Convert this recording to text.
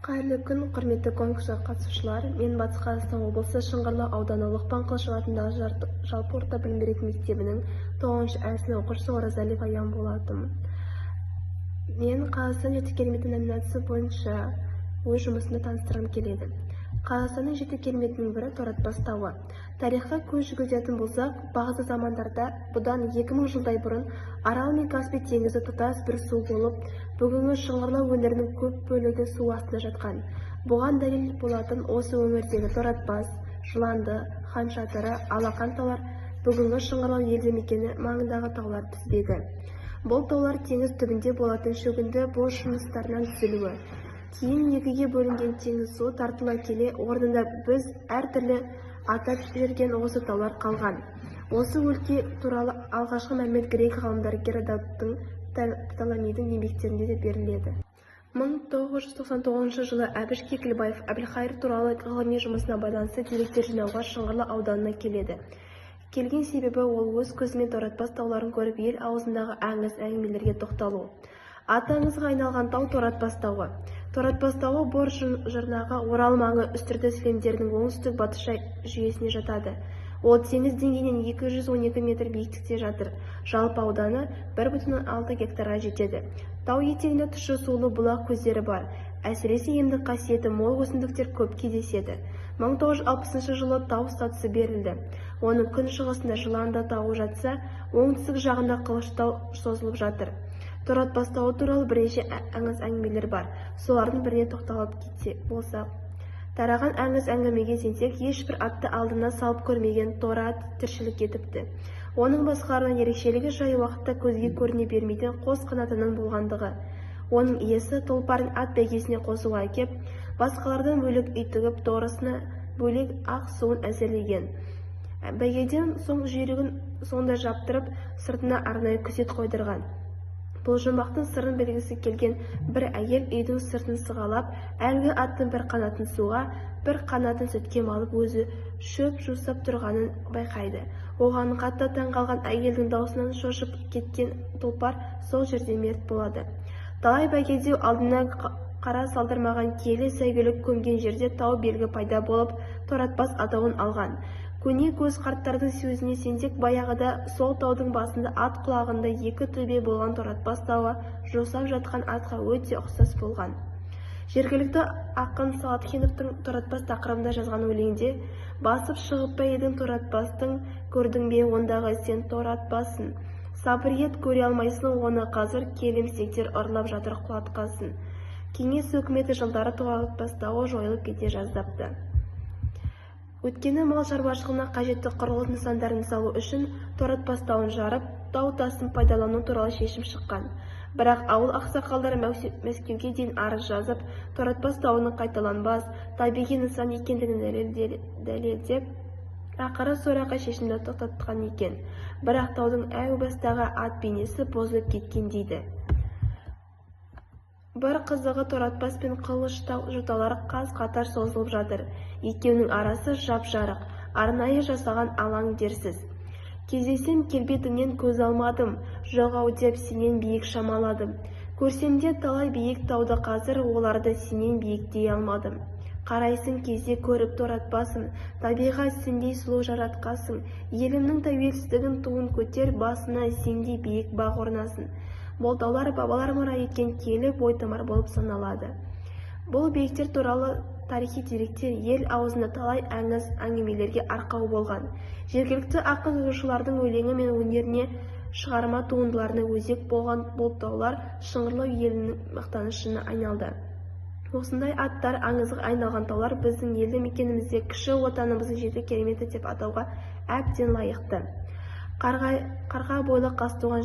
Қайырлы күн, құрметті конкурсқа қатысушылар. Мен Батыс Қазақстан облысы Шыңғырлау ауданы Лұқпан Қылышев атындағы жалпы орта білім беретін мектебінің 9-шы Ә сынып оқушысы Оразалиева Аян болатынмын. Мен Қазақстан жеті кереметі номинациясы бойынша өз жұмысымды таныстырғым келеді. Қазақстанның жеті кереметінің бірі Торатпас тауы. Тарихқа көз жүгіртетін болсақ, бағзы замандарда бұдан 2000 жылдай бұрын Арал мен Каспий теңізі тұтас бір су болып, бүгінгі Шыңғырлау өңірінің көп бөлігі су астында жатқан. Бұған дәлел болатын осы өңірдегі Торатпас, Жыланды, Хан Шатыры, Алақан таулар бүгінгі Шыңғырлау елді мекені маңындағы таулар тізбегі. Бұл таулар теңіз түбінде болатын шөгінді бос жыныстарынан түзілуі. Кейін екіге бөлінген теңіз су тартыла келе, орнында біз әртүрлі атап жүрген осы таулар қалған. Осы өлке туралы алғашқы мәлімет грек ғалымдары Геродоттың, Птоломейдің еңбектерінде де беріледі. 1999 жылы Әбіш Кекілбаев Әбілқайыр туралы ғылыми жұмысына байланысты деректер жинауға Шыңғырлау ауданына келеді. Келген себебі ол өз көзімен Торатпас тауларын көріп, ел аузындағы аңыз әңгімелерге тоқталу. Аты аңызға айналған тау Торатпас тауы. Торатпас тауы Бор жырнағы Орал маңы үстірті сілемдерінің оңтүстік батыс жүйесіне жатады. Ол теңіз деңгейінен 212 метр биіктікте жатыр. Жалпы ауданы 1,6 гектарға жетеді. Тау етегінде тұщы сулы бұлақ көздері бар. Әсіресе емдік қасиеті мол өсімдіктер көп кездеседі. 1960 жылы тау статусы берілді. Оның күн шығысында Жыланды тауы жатса, оңтүстік жағында Қылыштау созылып жатыр. Торатпас тауы туралы бірнеше аңыз әңгімелер бар. Солардың біріне тоқталып кетсе болсақ. Тараған аңыз әңгімеге сенсек, ешбір атты алдына салып көрмеген торы ат тіршілік етіпті. Оның басқаларынан ерекшелігі жай уақытта көзге көріне бермейтін қос қанатының болғандығы. Оның иесі тұлпарын ат бәйгесіне қосуға әкеп, басқалардан бөлек үй тігіп, торысына бөлек ақ суын әзірлеген. Бәйгеден соң жүйрігін сонда жаптырып, сыртына арнайы күзет қойдырған. Бұл жұмбақтың сырын білгісі келген бір әйел үйдің сыртын сығалап, әлгі аттың бір қанатын суға, бір қанатын сүтке малып, өзі шөп жусап тұрғанын байқайды. Оған қатты таң қалған әйелдің даусынан шошып кеткен тұлпар сол жерде мерт болады. Талай бәйгеде алдына қара салдырмаған киелі сәйгүлік көмген жерде тау белгі пайда болып, Торатпас атауын алған. Көне көз қарттардың сөзіне сенсек, баяғыда сол таудың басында ат құлағында екі төбе болған Торатпас тауы жосап жатқан атқа өте ұқсас болған. Жергілікті ақын Салатхиновтың Торатпас тақырыбында жазған өлеңде басып шығып па едің Торатпастың, көрдің бе ондағы сен Торатпасын. Сабыр ет, көре алмайсың оны қазір, келімсектер ұрлап жатыр құлатқасын. Кеңес өкіметі жылдары Торатпас тауы жойылып кете жаздапты. Өткені мал шаруашылығына қажетті құрылыс нысандарын салу үшін Торатпас тауын жарып, тау тасын пайдалану туралы шешім шыққан. Бірақ ауыл ақсақалдары Мәскеуге дейін арыз жазып, Торатпас тауының қайталанбас, табиғи нысан екендігін дәлелдеп, ақыры сорақы шешімді тоқтатқан екен. Бірақ таудың әу бастағы ат бейнесі бұзылып кеткен дейді. Бір қызығы Торатпас пен Қылыштау жоталары қаз-қатар созылып жатыр. Екеуінің арасы жап-жарық, арнайы жасаған алаң дерсіз. Кездесем келбетіңнен көз алмадым, жоғау деп сенен биік шамаладым. Көрсем де талай биік тауды қазір, оларды сенен биіктей алмадым. Қарайсын кезде көріп Торатпасын, табиғат сендей сұлу жаратқасың. Елімнің тәуелсіздігін туын көтер, басына сендей биік бақ орнасын. Бұл таулар бабалар мұра еткен киелі бойтұмар болып саналады. Бұл биіктер туралы тарихи деректер ел аузында талай аңыз әңгімелерге арқау болған. Жергілікті ақын жазушылардың өлеңі мен өнеріне, шығарма туындыларына өзек болған бұл таулар Шыңғырлау елінің мақтанышына айналды. Осындай аттар аңызға айналған таулар біздің елді мекенімізде кіші отанымыздың жеті кереметі деп атауға әбден лайықты. Қарға бойлы Қазтуған